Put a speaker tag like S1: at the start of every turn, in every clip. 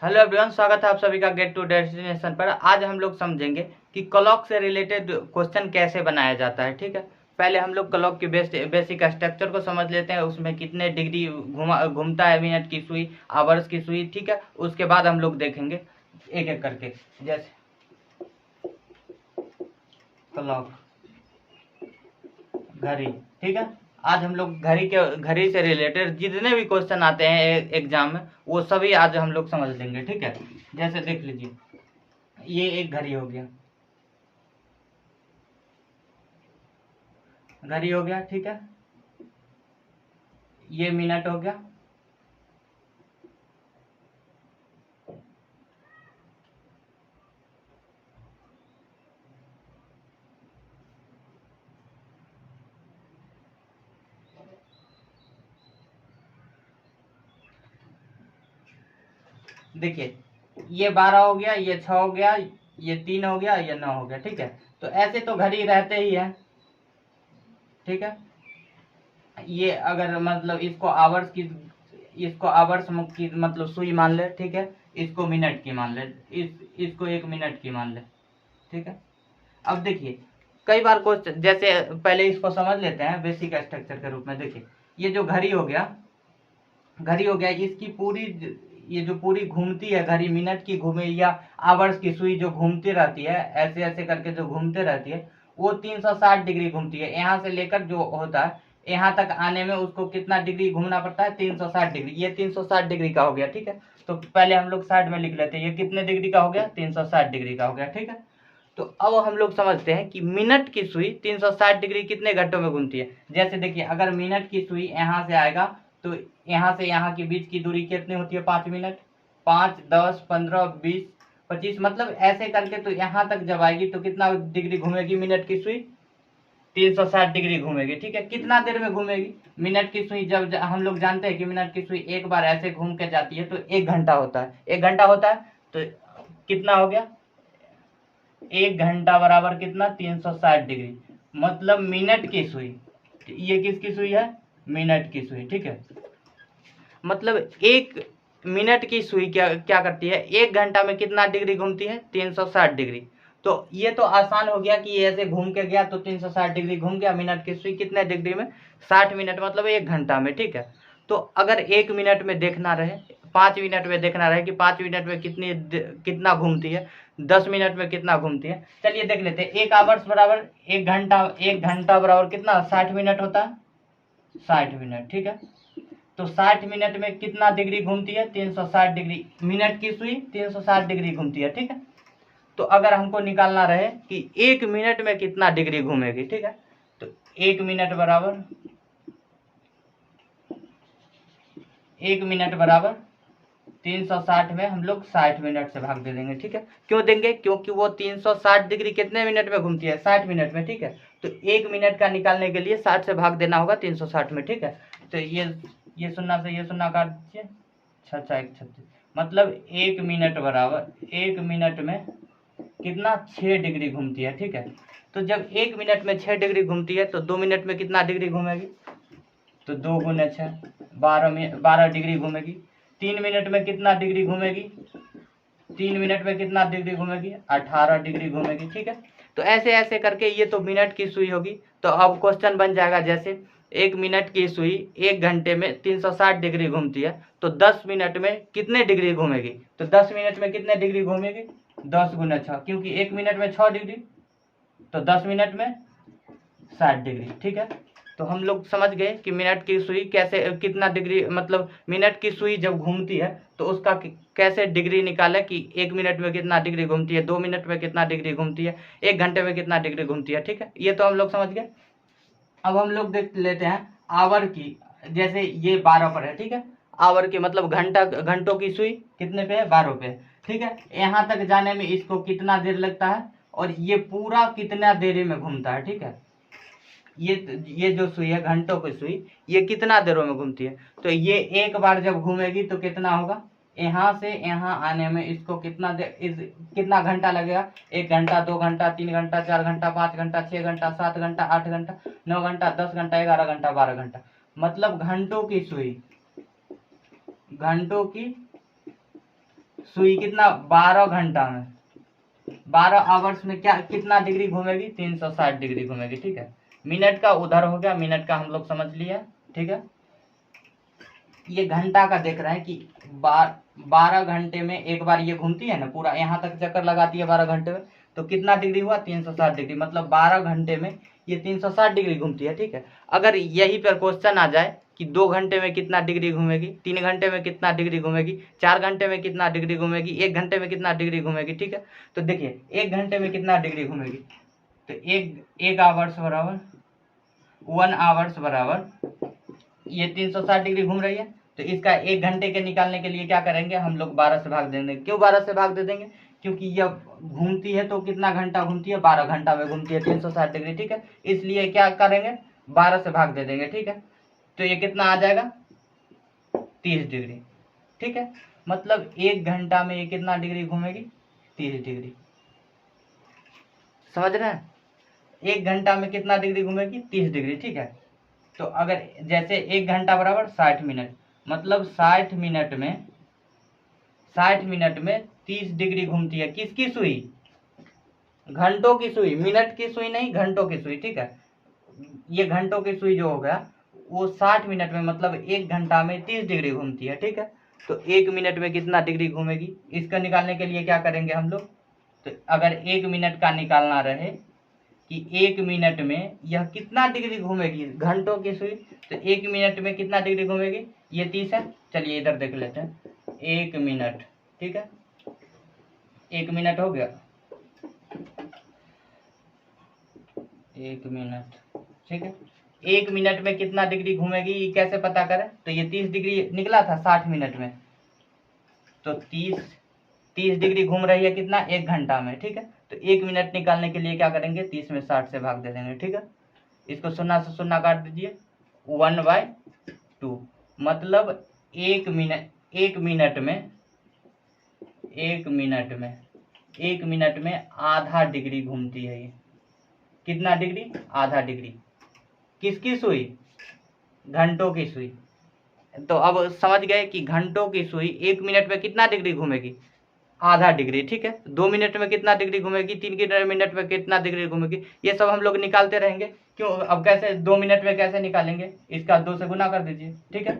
S1: Hello everyone, स्वागत है आप सभी का गेट टू डेस्टिनेशन पर। आज हम लोग समझेंगे कि क्लॉक से रिलेटेड क्वेश्चन कैसे बनाया जाता है। ठीक है, पहले हम लोग क्लॉक की बेसिक स्ट्रक्चर को समझ लेते हैं, उसमें कितने डिग्री घूमता है मिनट की सुई, आवर्स की सुई। ठीक है, उसके बाद हम लोग देखेंगे एक एक करके। जैसे क्लॉक, घड़ी। ठीक है, आज हम लोग घड़ी से रिलेटेड जितने भी क्वेश्चन आते हैं एग्जाम में, वो सभी आज हम लोग समझ लेंगे। ठीक है, जैसे देख लीजिए, ये एक घड़ी हो गया, घड़ी हो गया। ठीक है, ये मिनट हो गया, देखिए ये 12 हो गया, ये 6 हो गया, ये 3 हो गया, ये 9 हो गया। ठीक है, तो ऐसे तो घड़ी रहते ही है। ठीक है, ये अगर मतलब इसको आवर्स की मतलब सुई मान ले। ठीक है, इसको मिनट की मान ले, इसको 1 मिनट की मान ले। ठीक है, अब देखिए कई बार क्वेश्चन, जैसे पहले इसको समझ लेते हैं बेसिक स्ट्रक्चर के रूप में। देखिए ये जो घड़ी हो गया, इसकी पूरी, ये जो पूरी घूमती है घड़ी, मिनट की घूमे या आवर्स की सुई जो घूमती रहती है, ऐसे ऐसे करके जो घूमते रहती है, वो 360 डिग्री घूमती है। यहाँ से लेकर जो होता है यहाँ तक आने में उसको कितना डिग्री घूमना पड़ता है? 360 डिग्री। ये 360 डिग्री का हो गया। ठीक है, तो पहले हम लोग साइड में लिख लेते हैं, ये कितने डिग्री का हो गया? 360 डिग्री का हो गया। ठीक है, तो अब हम लोग समझते हैं कि मिनट की सुई 360 डिग्री कितने घंटों में घूमती है। जैसे देखिए, अगर मिनट की सुई यहाँ से आएगा तो यहाँ से यहाँ के बीच की दूरी कितनी होती है? 5 मिनट। 5, 10, 15, 20, 25, मतलब ऐसे करके तो यहाँ तक जब आएगी तो कितना डिग्री घूमेगी मिनट की सुई? 360 डिग्री घूमेगी। ठीक है, कितना देर में घूमेगी मिनट की सुई? जब हम लोग जानते हैं कि मिनट की सुई एक बार ऐसे घूम के जाती है तो 1 घंटा होता है। 1 घंटा होता है तो कितना हो गया? 1 घंटा बराबर कितना? 360 डिग्री। मतलब मिनट की सुई, ये किसकी सुई है? मिनट की सुई। ठीक है, मतलब 1 मिनट की सुई क्या क्या करती है? 1 घंटा में कितना डिग्री घूमती है? 360 डिग्री। तो ये तो आसान हो गया कि ऐसे घूम के गया तो 360 डिग्री घूम गया। मिनट की सुई कितने डिग्री में? 60 मिनट, मतलब 1 घंटा में। ठीक है, तो अगर 1 मिनट में देखना रहे, 5 मिनट में देखना रहे कि 5 मिनट में कितना घूमती है, 10 मिनट में कितना घूमती है, चलिए देख लेते हैं। 1 आवर्स बराबर 1 घंटा, 1 घंटा बराबर कितना? 60 मिनट होता है। 60 मिनट। ठीक है, तो 60 मिनट में कितना डिग्री घूमती है? 360 डिग्री। मिनट की सुई 360 डिग्री घूमती है। ठीक है, तो अगर हमको निकालना रहे कि 1 मिनट में कितना डिग्री घूमेगी, ठीक है, तो 1 मिनट बराबर 360 में हम लोग 60 मिनट से भाग दे देंगे। ठीक है, क्यों देंगे? क्योंकि वो 360 डिग्री कितने मिनट में घूमती है? 60 मिनट में। ठीक है, तो 1 मिनट का निकालने के लिए 60 से भाग देना होगा 360 में। ठीक है, तो ये शून्य से ये शून्य काट दीजिए, 6 1 36, मतलब 1 मिनट बराबर 1 मिनट में कितना? 6 डिग्री घूमती है। ठीक है, तो जब 1 मिनट में 6 डिग्री घूमती है तो 2 मिनट में कितना डिग्री घूमेगी? तो 2 × 6, 12 डिग्री घूमेगी। 3 मिनट में कितना डिग्री घूमेगी? 3 मिनट में कितना डिग्री घूमेगी? 18 डिग्री घूमेगी। ठीक है, तो ऐसे ऐसे करके ये तो मिनट की सुई होगी। तो अब क्वेश्चन बन जाएगा, जैसे 1 मिनट की सुई 1 घंटे में 360 डिग्री घूमती है, तो 10 मिनट में कितने डिग्री घूमेगी? तो 10 मिनट में कितने डिग्री घूमेगी? 10 × 6, क्योंकि 1 मिनट में 6 डिग्री, तो 10 मिनट में 60 डिग्री। ठीक है, तो हम लोग समझ गए कि मिनट की सुई कैसे, कितना डिग्री, मतलब मिनट की सुई जब घूमती है तो उसका कैसे डिग्री निकाले कि 1 मिनट में कितना डिग्री घूमती है, 2 मिनट में कितना डिग्री घूमती है, 1 घंटे में कितना डिग्री घूमती है। ठीक है, ये तो हम लोग समझ गए। अब हम लोग देख लेते हैं आवर की। जैसे ये 12 पर है। ठीक है, आवर की मतलब घंटों की सुई कितने पे है? 12 पे। ठीक है, यहाँ तक जाने में इसको कितना देर लगता है और ये पूरा कितना देरी में घूमता है? ठीक है, ये जो सुई है घंटों की सुई, ये कितना देरों में घूमती है? तो ये एक बार जब घूमेगी तो कितना होगा? यहाँ से यहाँ आने में इसको कितना घंटा लगेगा? 1 घंटा, 2 घंटा, 3 घंटा, 4 घंटा, 5 घंटा, 6 घंटा, 7 घंटा, 8 घंटा, 9 घंटा, 10 घंटा, 11 घंटा, 12 घंटा, मतलब घंटों की सुई, घंटों की सुई कितना 12 घंटा में 12 आवर्स में क्या कितना डिग्री घूमेगी 360 डिग्री घूमेगी। ठीक है, मिनट का उधर हो गया, मिनट का हम लोग समझ लिया। ठीक है, ये घंटा का देख रहे हैं कि 12 घंटे में एक बार ये घूमती है ना, पूरा यहाँ तक चक्कर लगाती है 12 घंटे में, तो कितना डिग्री हुआ 360 डिग्री, मतलब 12 घंटे में ये 360 डिग्री घूमती है। ठीक है, अगर यही पर क्वेश्चन आ जाए कि 2 घंटे में कितना डिग्री घूमेगी, 3 घंटे में कितना डिग्री घूमेगी, 4 घंटे में कितना डिग्री घूमेगी, 1 घंटे में कितना डिग्री घूमेगी। ठीक है, तो देखिए 1 घंटे में कितना डिग्री घूमेगी, तो एक आवर्स बराबर 1 आवर्स बराबर ये 360 डिग्री घूम रही है, तो इसका 1 घंटे के निकालने के लिए क्या करेंगे हम लोग 12 से भाग देंगे। क्यों 12 से भाग दे देंगे, क्योंकि यह घूमती है तो कितना घंटा घूमती है 12 घंटा में घूमती है 360 डिग्री। ठीक है, इसलिए क्या करेंगे 12 से भाग दे देंगे। ठीक है, तो ये कितना आ जाएगा 30 डिग्री। ठीक है, मतलब 1 घंटा में ये कितना डिग्री घूमेगी 30 डिग्री। समझ रहे हैं, 1 घंटा में कितना डिग्री घूमेगी 30 डिग्री। ठीक है, तो अगर जैसे 1 घंटा बराबर 60 मिनट, मतलब 60 मिनट में 30 डिग्री घूमती है। किसकी सुई, घंटों की सुई, मिनट की सुई नहीं, घंटों की सुई। ठीक है, ये घंटों की सुई जो होगा वो 60 मिनट में मतलब 1 घंटा में 30 डिग्री घूमती है। ठीक है, तो 1 मिनट में कितना डिग्री घूमेगी, इसका निकालने के लिए क्या करेंगे हम लोग, तो अगर 1 मिनट का निकालना रहे कि 1 मिनट में यह कितना डिग्री घूमेगी घंटों की सुई, तो 1 मिनट में कितना डिग्री घूमेगी, ये 30 है। चलिए इधर देख लेते हैं 1 मिनट। ठीक है, 1 मिनट हो गया, 1 मिनट। ठीक है, 1 मिनट में कितना डिग्री घूमेगी ये कैसे पता करें, तो ये 30 डिग्री निकला था 60 मिनट में, तो 30 डिग्री घूम रही है कितना 1 घंटा में। ठीक है, तो 1 मिनट निकालने के लिए क्या करेंगे 30 में 60 से भाग दे देंगे। ठीक है, इसको 0 से 0 काट दीजिए, 1/2, मतलब 1 मिनट में आधा डिग्री घूमती है ये। कितना डिग्री, आधा डिग्री। किसकी सुई, घंटों की सुई। तो अब समझ गए कि घंटों की सुई 1 मिनट में कितना डिग्री घूमेगी, आधा डिग्री। ठीक है, 2 मिनट में कितना डिग्री घूमेगी, 3 मिनट में कितना डिग्री घूमेगी, ये सब हम लोग निकालते रहेंगे। क्यों, अब कैसे 2 मिनट में कैसे निकालेंगे, इसका 2 से गुना कर दीजिए। ठीक है,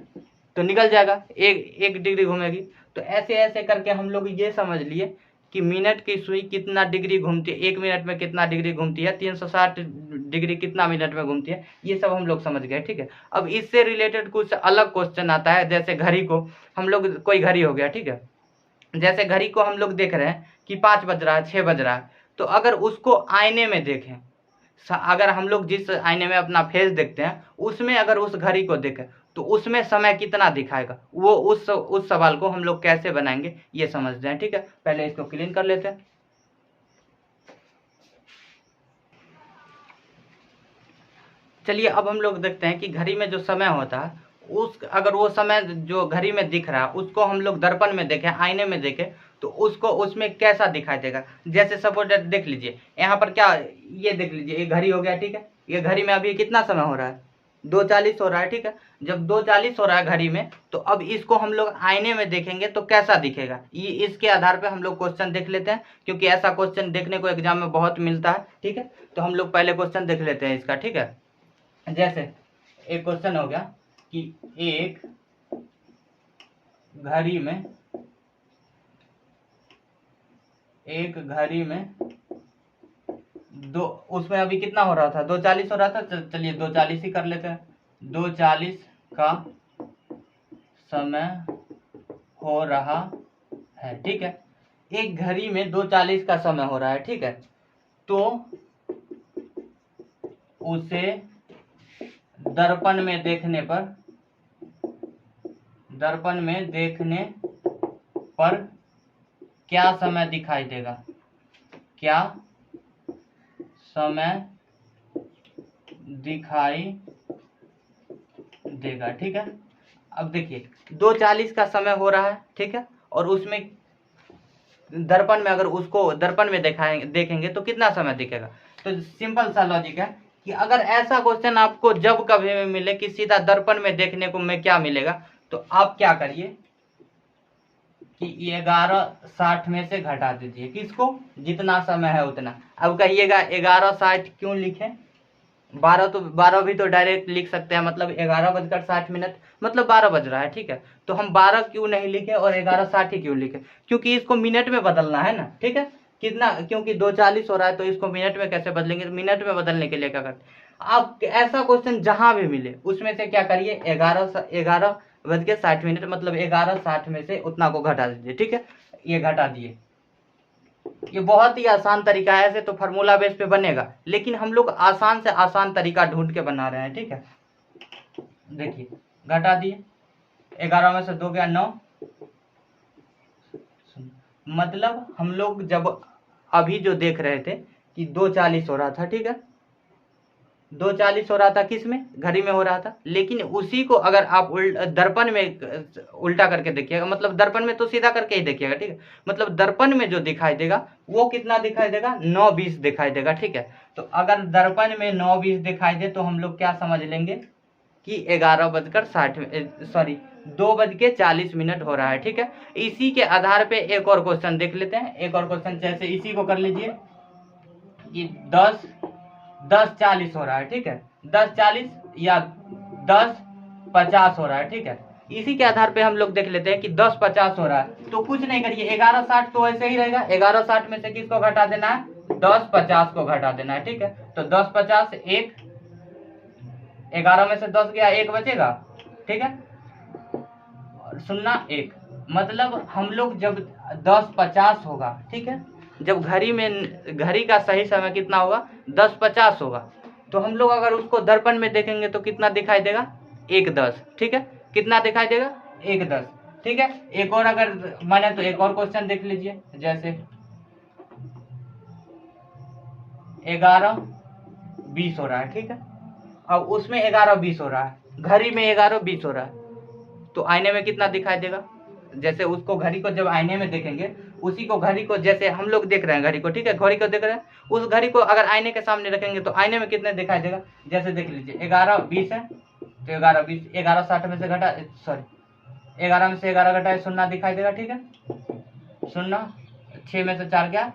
S1: तो निकल जाएगा 1 डिग्री घूमेगी। तो ऐसे ऐसे करके हम लोग ये समझ लिए कि मिनट की सुई कितना डिग्री घूमती है, 1 मिनट में कितना डिग्री घूमती है, 360 डिग्री कितना मिनट में घूमती है, ये सब हम लोग समझ गए। ठीक है, अब इससे रिलेटेड कुछ अलग क्वेश्चन आता है, जैसे घड़ी को हम लोग, कोई घड़ी हो गया। ठीक है, जैसे घड़ी को हम लोग देख रहे हैं कि 5 बज रहा है, 6 बज रहा है, तो अगर उसको आईने में देखें, अगर हम लोग जिस आईने में अपना फेस देखते हैं उसमें अगर उस घड़ी को देखें तो उसमें समय कितना दिखाएगा, वो उस सवाल को हम लोग कैसे बनाएंगे ये समझते हैं। ठीक है, पहले इसको क्लीन कर लेते हैं। चलिए अब हम लोग देखते हैं कि घड़ी में जो समय होता है अगर वो समय जो घड़ी में दिख रहा है उसको हम लोग दर्पण में देखें, आईने में देखें, तो उसको उसमें कैसा दिखाई देगा। जैसे सपोज देख लीजिए यहाँ पर क्या, ये देख लीजिए ये घड़ी हो गया। ठीक है, ये घड़ी में अभी कितना समय हो रहा है 2:40 हो रहा है। ठीक है, जब 2:40 हो रहा है घड़ी में, तो अब इसको हम लोग आईने में देखेंगे तो कैसा दिखेगा, ये इसके आधार पे हम लोग क्वेश्चन देख लेते हैं, क्योंकि ऐसा क्वेश्चन देखने को एग्जाम में बहुत मिलता है। ठीक है, तो हम लोग पहले क्वेश्चन देख लेते हैं इसका। ठीक है, जैसे एक क्वेश्चन हो गया कि एक घड़ी में दो, उसमें अभी कितना हो रहा था 2:40 हो रहा था, चलिए 2:40 ही कर लेते हैं। 2:40 का समय हो रहा है। ठीक है, एक घड़ी में 2:40 का समय हो रहा है। ठीक है, तो उसे दर्पण में देखने पर क्या समय दिखाई देगा, क्या समय दिखाई देगा। ठीक है, अब देखिए 2:40 का समय हो रहा है। ठीक है, और उसमें दर्पण में अगर उसको दर्पण में देखेंगे तो कितना समय दिखेगा। तो सिंपल सा लॉजिक है कि अगर ऐसा क्वेश्चन आपको जब कभी भी मिले कि सीधा दर्पण में देखने को में क्या मिलेगा, तो आप क्या करिए, कि 11:60 में से घटा दीजिए किसको, जितना समय है उतना। अब कहिएगा 11:60 क्यों लिखें, 12 तो 12 भी तो डायरेक्ट लिख सकते हैं, मतलब 11:60 मतलब 12 बज रहा है, ठीक है। तो हम 12 क्यों नहीं लिखे और 11:60 ही क्यों लिखे, क्योंकि इसको मिनट में बदलना है ना, ठीक है। कितना, क्योंकि 2:40 हो रहा है तो इसको मिनट में कैसे बदलेंगे, तो मिनट में बदलने के लिए क्या करते, आप ऐसा क्वेश्चन जहां भी मिले उसमें से क्या करिए, 11:60 मतलब 11:60 में से उतना को घटा दीजिए, ठीक है। ये घटा दिए, ये बहुत ही आसान तरीका है, ऐसे तो फार्मूला बेस पे बनेगा, लेकिन हम लोग आसान से आसान तरीका ढूंढ के बना रहे हैं, ठीक है। देखिए घटा दिए, 11 में से 2 गया 9, मतलब हम लोग जब अभी जो देख रहे थे कि 2:40 हो रहा था, ठीक है, 2:40 हो रहा था, किस में, घड़ी में हो रहा था, लेकिन उसी को अगर आप दर्पण में उल्टा करके देखिएगा, मतलब दर्पण में तो सीधा करके ही देखिएगा, ठीक है, मतलब दर्पण में जो दिखाई देगा वो कितना दिखाई देगा, 9:20 दिखाई देगा, ठीक है। तो अगर दर्पण में 9:20 दिखाई दे तो हम लोग क्या समझ लेंगे कि 2:40 हो रहा है, ठीक है। इसी के आधार पे एक और क्वेश्चन देख लेते हैं, एक और क्वेश्चन जैसे इसी को कर लीजिए कि 10:40 हो रहा है, ठीक है, 10:40 या 10:50 हो रहा है, ठीक है। इसी के आधार पे हम लोग देख लेते हैं कि 10:50 हो रहा है, तो कुछ नहीं करिए, 11:60 तो ऐसे ही रहेगा, 11:60 में से किसको घटा देना है, 10:50 को घटा देना है, ठीक है। तो 10:50 1, 11 में से 10 गया, 1 बचेगा, ठीक है, 0 1, मतलब हम लोग जब 10:50 होगा, ठीक है, जब घड़ी का सही समय कितना होगा, 10:50 होगा, तो हम लोग अगर उसको दर्पण में देखेंगे तो कितना दिखाई देगा, 1:10, ठीक है, कितना दिखाई देगा, 1:10, ठीक है। एक और अगर माने तो एक और क्वेश्चन देख लीजिए, जैसे 11:20 हो रहा है, ठीक है, अब उसमें 11:20 हो रहा है, घड़ी में 11:20 हो रहा है, तो आईने में कितना दिखाई देगा, जैसे उसको घड़ी को जब आईने में देखेंगे, उसी को घड़ी को जैसे हम लोग देख रहे हैं घड़ी को, ठीक है, घड़ी को देख रहे हैं, उस घड़ी को अगर आईने के सामने रखेंगे तो आईने में कितने दिखाई देगा, जैसे देख लीजिए 11:20 है, तो 11:20, 11:60 में से घटा, सॉरी 11 में से 11 घटाए 0 दिखाई देगा, ठीक है, 0, 6 में से 4 गया,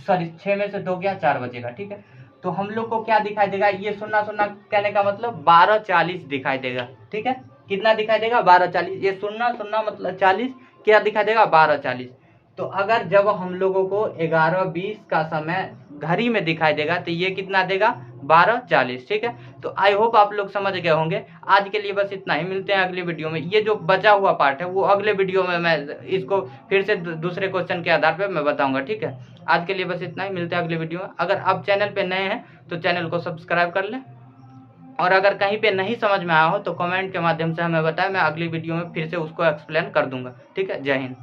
S1: सॉरी 6 में से 2 गया, 4 बचेगा, ठीक है। तो हम लोग को क्या दिखाई देगा, ये 0 कहने का मतलब 12:40 दिखाई देगा, ठीक है, कितना दिखाई देगा, 12:40, ये 0 मतलब 40, क्या दिखाई देगा, 12:40। तो अगर जब हम लोगों को 11:20 का समय घड़ी में दिखाई देगा तो ये कितना देगा, 12:40, ठीक है। तो आई होप आप लोग समझ गए होंगे। आज के लिए बस इतना ही, मिलते हैं अगली वीडियो में। ये जो बचा हुआ पार्ट है वो अगले वीडियो में मैं इसको फिर से दूसरे क्वेश्चन के आधार पर मैं बताऊंगा, ठीक है। आज के लिए बस इतना ही, मिलते हैं अगले वीडियो में। अगर आप चैनल पे नए हैं तो चैनल को सब्सक्राइब कर लें, और अगर कहीं पे नहीं समझ में आया हो तो कमेंट के माध्यम से हमें बताएं, मैं अगली वीडियो में फिर से उसको एक्सप्लेन कर दूंगा, ठीक है। जय हिंद।